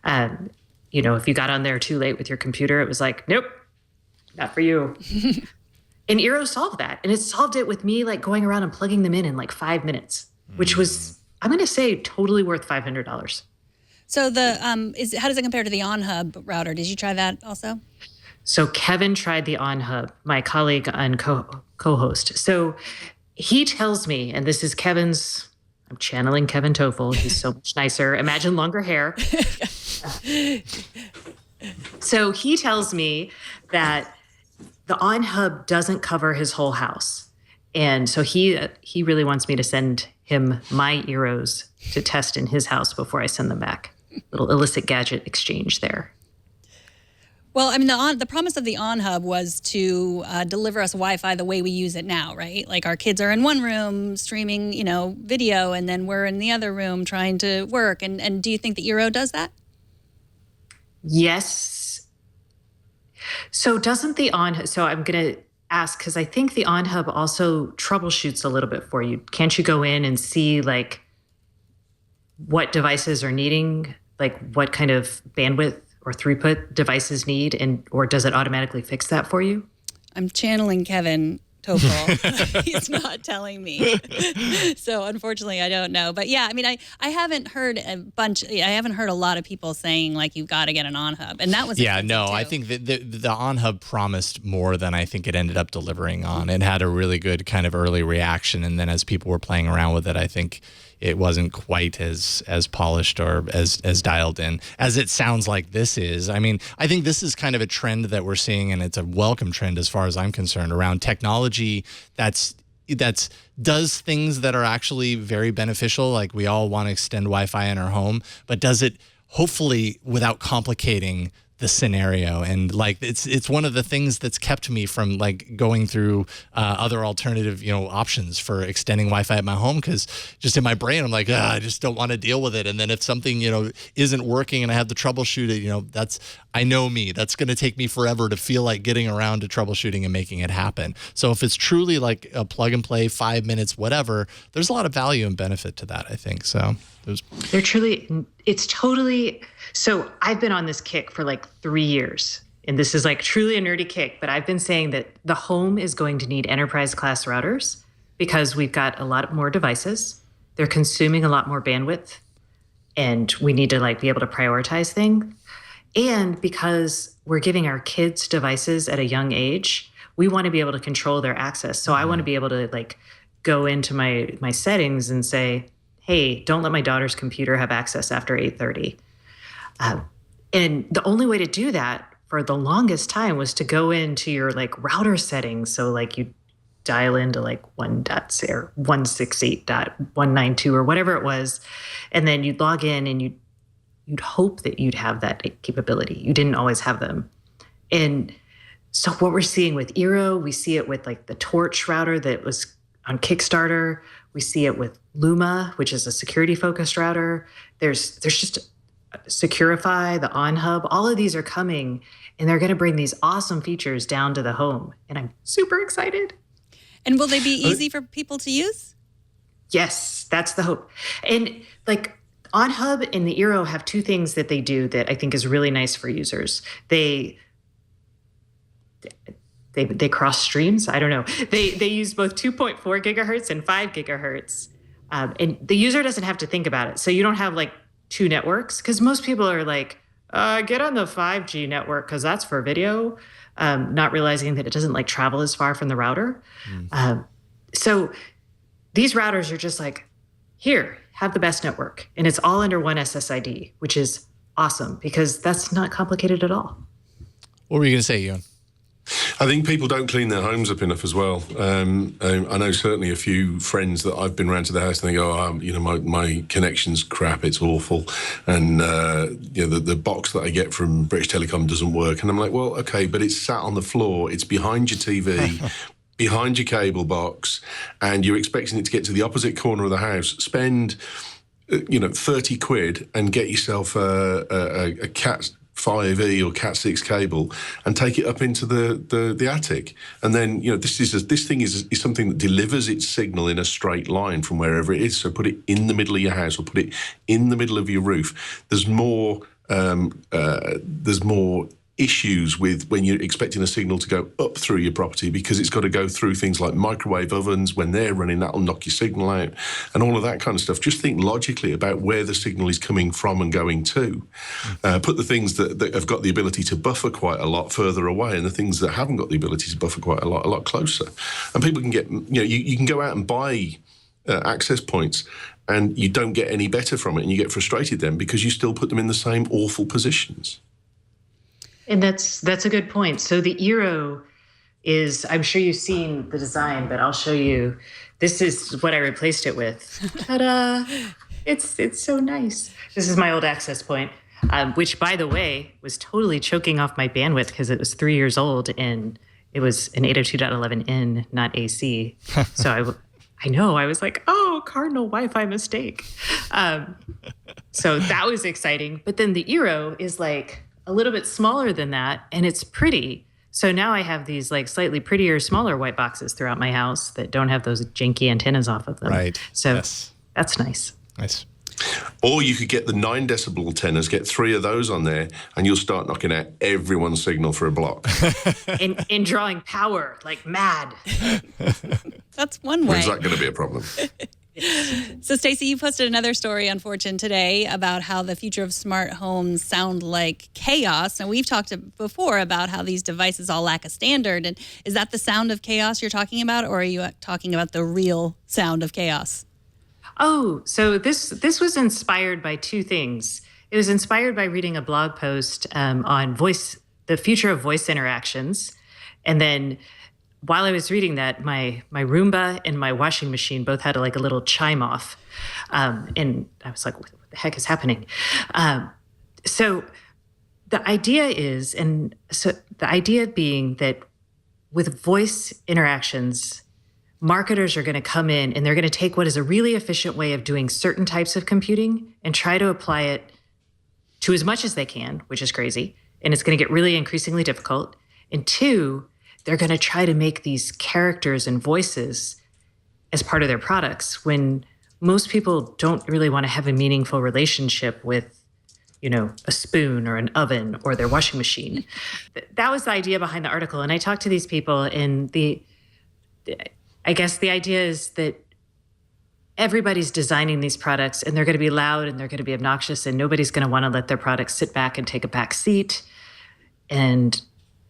if you got on there too late with your computer, it was like, nope, not for you. And Eero solved that. And it solved it with me going around and plugging them in like 5 minutes, which was, I'm going to say, totally worth $500. So how does it compare to the OnHub router? Did you try that also? So Kevin tried the OnHub, my colleague and co-host. So he tells me, and this is Kevin's, I'm channeling Kevin Toffel. He's so much nicer. Imagine longer hair. So he tells me that the OnHub doesn't cover his whole house. And so he really wants me to send him my Eeros to test in his house before I send them back. Little illicit gadget exchange there. Well, I mean, the promise of the OnHub was to deliver us Wi-Fi the way we use it now, right? Like our kids are in one room streaming, video, and then we're in the other room trying to work. And do you think the Eero does that? Yes. So doesn't the OnHub, so I'm going to ask, because I think the OnHub also troubleshoots a little bit for you. Can't you go in and see what devices are needing, what kind of bandwidth or throughput devices need, or does it automatically fix that for you? I'm channeling Kevin Toffel. He's not telling me. So unfortunately, I don't know. But yeah, I mean, I haven't heard a lot of people saying you've got to get an OnHub. And that was I think that the OnHub promised more than I think it ended up delivering on. It had a really good kind of early reaction. And then as people were playing around with it, I think it wasn't quite as polished or as dialed in as it sounds like this is. I mean, I think this is kind of a trend that we're seeing, and it's a welcome trend as far as I'm concerned, around technology that's does things that are actually very beneficial. Like we all want to extend Wi-Fi in our home, but does it hopefully without complicating the scenario. And it's one of the things that's kept me from going through other alternative options for extending Wi-Fi at my home, because just in my brain I'm like, I just don't want to deal with it. And then if something isn't working and I have to troubleshoot it, I know me, that's going to take me forever to feel like getting around to troubleshooting and making it happen. So if it's truly like a plug and play, 5 minutes, whatever, there's a lot of value and benefit to that, I think. So it's totally. So I've been on this kick for 3 years, and this is truly a nerdy kick, but I've been saying that the home is going to need enterprise class routers because we've got a lot more devices. They're consuming a lot more bandwidth, and we need to be able to prioritize things. And because we're giving our kids devices at a young age, we want to be able to control their access. So I want to be able to go into my settings and say, hey, don't let my daughter's computer have access after 8:30. And the only way to do that for the longest time was to go into your router settings. So you dial into 168.192 or whatever it was. And then you'd log in and you'd hope that you'd have that capability. You didn't always have them. And so what we're seeing with Eero, we see it with the Torch router that was on Kickstarter. We see it with Luma, which is a security-focused router. There's just Securify, the OnHub. All of these are coming, and they're going to bring these awesome features down to the home. And I'm super excited. And will they be easy for people to use? Yes, that's the hope. And OnHub and the Eero have two things that they do that I think is really nice for users. They cross streams. I don't know. They use both 2.4 gigahertz and 5 gigahertz. And the user doesn't have to think about it. So you don't have two networks, because most people are get on the 5G network because that's for video, not realizing that it doesn't travel as far from the router. So these routers are just here, have the best network. And it's all under one SSID, which is awesome because that's not complicated at all. What were you going to say, Ewan? I think people don't clean their homes up enough as well. I know certainly a few friends that I've been around to the house and they go, my connection's crap, it's awful. And, the box that I get from British Telecom doesn't work. And I'm like, well, okay, but it's sat on the floor. It's behind your TV, behind your cable box, and you're expecting it to get to the opposite corner of the house. Spend, 30 quid and get yourself a Cat 5e or Cat 6 cable and take it up into the attic. And then, this thing is something that delivers its signal in a straight line from wherever it is. So put it in the middle of your house or put it in the middle of your roof. There's more issues with when you're expecting a signal to go up through your property, because it's got to go through things like microwave ovens. When they're running, that'll knock your signal out and all of that kind of stuff. Just think logically about where the signal is coming from and going to. Put the things that have got the ability to buffer quite a lot further away, and the things that haven't got the ability to buffer quite a lot closer. And people can get, you can go out and buy access points and you don't get any better from it, and you get frustrated then because you still put them in the same awful positions. And that's a good point. So the Eero is, I'm sure you've seen the design, but I'll show you. This is what I replaced it with. Ta-da! It's so nice. This is my old access point, which, by the way, was totally choking off my bandwidth because it was 3 years old and it was an 802.11n, not AC. So I know, I was cardinal Wi-Fi mistake. So that was exciting. But then the Eero is a little bit smaller than that, and it's pretty. So now I have these slightly prettier, smaller white boxes throughout my house that don't have those janky antennas off of them. Right. So that's nice. Nice. Or you could get the 9 decibel antennas, get 3 of those on there, and you'll start knocking out everyone's signal for a block. and drawing power like mad. That's one way. Is that going to be a problem? So, Stacey, you posted another story on Fortune today about how the future of smart homes sound like chaos. And we've talked before about how these devices all lack a standard. And is that the sound of chaos you're talking about, or are you talking about the real sound of chaos? Oh, so this was inspired by two things. It was inspired by reading a blog post on the future of voice interactions. And then while I was reading that, my Roomba and my washing machine both had a little chime off. And I was like, what the heck is happening? So the idea being that with voice interactions, marketers are going to come in and they're going to take what is a really efficient way of doing certain types of computing and try to apply it to as much as they can, which is crazy. And it's going to get really increasingly difficult. And 2, they're going to try to make these characters and voices as part of their products when most people don't really want to have a meaningful relationship with, a spoon or an oven or their washing machine. That was the idea behind the article. And I talked to these people, and I guess the idea is that everybody's designing these products and they're going to be loud and they're going to be obnoxious and nobody's going to want to let their products sit back and take a back seat. And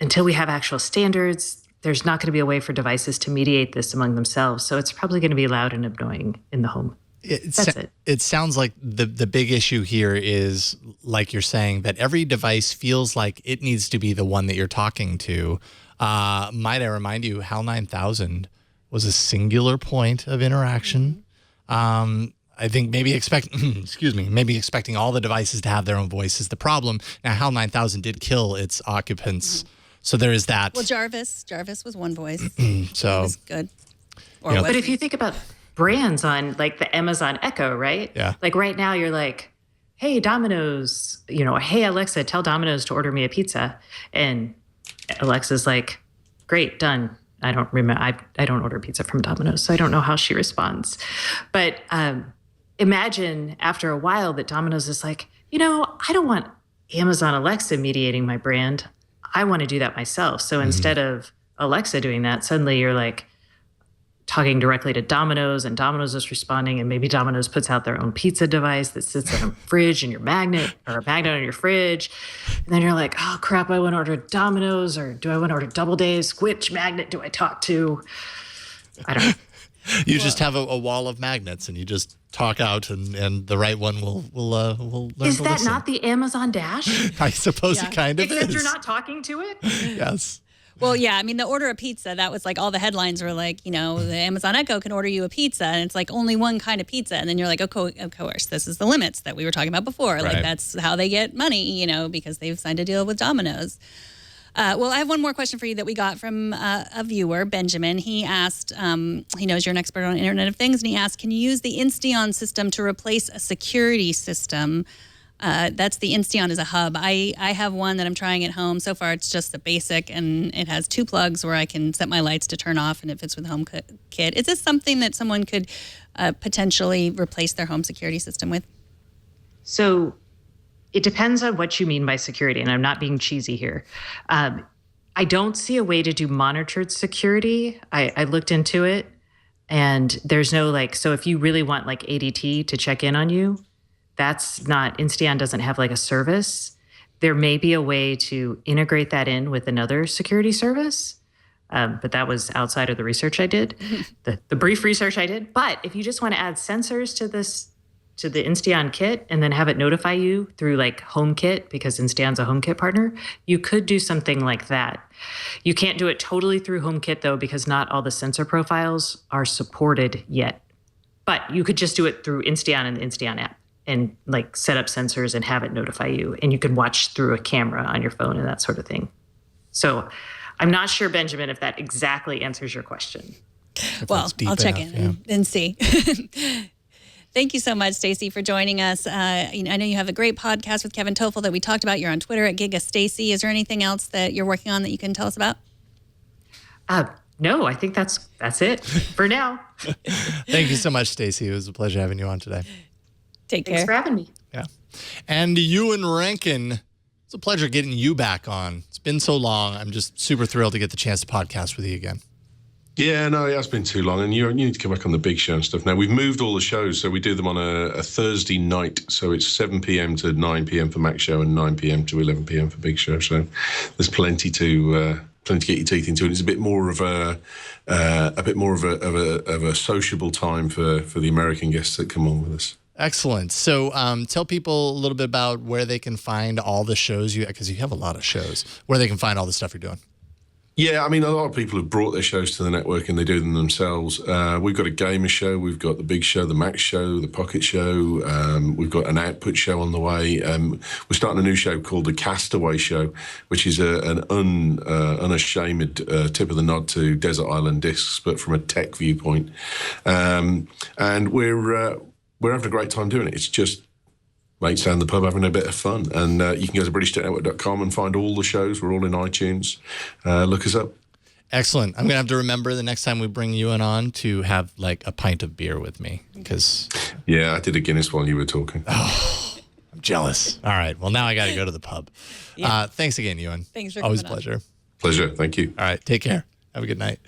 until we have actual standards, there's not going to be a way for devices to mediate this among themselves. So it's probably going to be loud and annoying in the home. That's it. It sounds like the big issue here is, like you're saying, that every device feels like it needs to be the one that you're talking to. Might I remind you, HAL 9000 was a singular point of interaction. I think maybe expecting all the devices to have their own voice is the problem. Now, HAL 9000 did kill its occupants, so there is that. Well, Jarvis was one voice. So it was good. But if you think about brands on like the Amazon Echo, right? Yeah. Like right now, you're like, hey, Domino's, hey, Alexa, tell Domino's to order me a pizza, and Alexa's like, great, done. I don't remember. I don't order pizza from Domino's, so I don't know how she responds. But imagine after a while that Domino's is like, I don't want Amazon Alexa mediating my brand. I want to do that myself. So instead of Alexa doing that, suddenly you're like talking directly to Domino's, and Domino's is responding, and maybe Domino's puts out their own pizza device that sits in a fridge in your magnet, or a magnet on your fridge. And then you're like, oh crap, I want to order Domino's, or do I want to order Double Days? Which magnet do I talk to? I don't know. You just have a wall of magnets, and you just talk out, and the right one will learn Is to that listen. not the Amazon Dash? I suppose it kind of Except is. you're not talking to it? Yes. Well, yeah, I mean, the order a pizza, that was like all the headlines were like, the Amazon Echo can order you a pizza, and it's like only one kind of pizza. And then you're like, of course, this is the limits that we were talking about before. Right. Like, that's how they get money, because they've signed a deal with Domino's. Well, I have one more question for you that we got from a viewer, Benjamin. He asked, he knows you're an expert on Internet of Things, and he asked, can you use the Insteon system to replace a security system? That's the Insteon as a hub. I have one that I'm trying at home. So far, it's just the basic, and it has 2 plugs where I can set my lights to turn off, and it fits with the home kit. Is this something that someone could potentially replace their home security system with? So it depends on what you mean by security, and I'm not being cheesy here. I don't see a way to do monitored security. I looked into it, and there's no so if you really want ADT to check in on you, that's not, Insteon doesn't have a service. There may be a way to integrate that in with another security service, but that was outside of the research I did, the brief research I did. But if you just want to add sensors to the Insteon kit and then have it notify you through HomeKit, because Insteon's a HomeKit partner, you could do something like that. You can't do it totally through HomeKit though, because not all the sensor profiles are supported yet. But you could just do it through Insteon and the Insteon app, and set up sensors and have it notify you. And you can watch through a camera on your phone and that sort of thing. So I'm not sure, Benjamin, if that exactly answers your question. Well, I'll check in and see. Thank you so much, Stacey, for joining us. I know you have a great podcast with Kevin Toffel that we talked about. You're on Twitter at GigaStacey. Is there anything else that you're working on that you can tell us about? No, I think that's it for now. Thank you so much, Stacey. It was a pleasure having you on today. Take care. Thanks for having me. Yeah. And Ewen Rankin, it's a pleasure getting you back on. It's been so long. I'm just super thrilled to get the chance to podcast with you again. Yeah, no, it has been too long, and you need to come back on the big show and stuff. Now, we've moved all the shows, so we do them on a Thursday night, so it's 7 p.m. to 9 p.m. for Mac Show and 9 p.m. to 11 p.m. for Big Show, so there's plenty to get your teeth into, and it's a bit more of a sociable time for the American guests that come on with us. Excellent. So tell people a little bit about where they can find all the shows because you have a lot of shows, where they can find all the stuff you're doing. Yeah, I mean, a lot of people have brought their shows to the network and they do them themselves. We've got a gamer show, we've got the Big Show, the Mac Show, the Pocket Show. We've got an output show on the way. We're starting a new show called the Castaway Show, which is an unashamed tip of the nod to Desert Island Discs, but from a tech viewpoint. And we're having a great time doing it. It's just mates down the pub having a bit of fun. And you can go to BritishTechNetwork.com and find all the shows. We're all in iTunes. Look us up. Excellent. I'm going to have to remember the next time we bring Ewen on to have a pint of beer with me. Yeah, I did a Guinness while you were talking. Oh, I'm jealous. All right. Well, now I got to go to the pub. Yeah. Thanks again, Ewen. Thanks for Always a coming on. pleasure. Pleasure. Thank you. All right. Take care. Have a good night.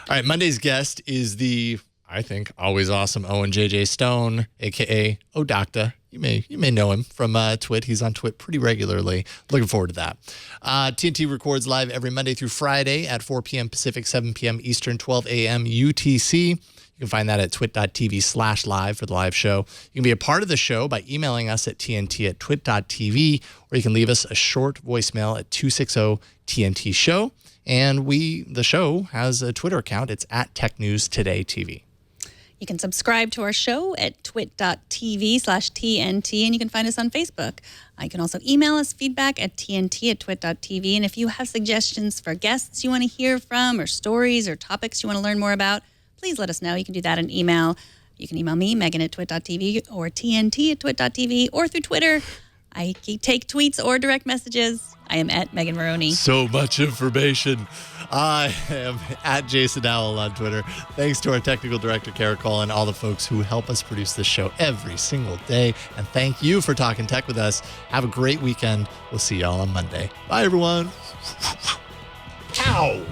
All right, Monday's guest is the, I think, always awesome Owen JJ Stone, a.k.a. O'Docta. You may know him from Twit. He's on Twit pretty regularly. Looking forward to that. TNT records live every Monday through Friday at 4 p.m. Pacific, 7 p.m. Eastern, 12 a.m. UTC. You can find that at twit.tv/live for the live show. You can be a part of the show by emailing us at tnt@twit.tv, or you can leave us a short voicemail at 260-TNT-SHOW. And the show has a Twitter account. It's at Tech News Today TV. You can subscribe to our show at twit.tv/TNT, and you can find us on Facebook. You can also email us feedback at tnt@twit.tv. And if you have suggestions for guests you want to hear from, or stories or topics you want to learn more about, please let us know. You can do that in email. You can email me, Megan@twit.tv, or TNT@twit.tv, or through Twitter. I take tweets or direct messages. I am at Megan Morrone. So much information. I am at Jason Howell on Twitter. Thanks to our technical director, Kara Cole, and all the folks who help us produce this show every single day. And thank you for talking tech with us. Have a great weekend. We'll see y'all on Monday. Bye, everyone. Ow.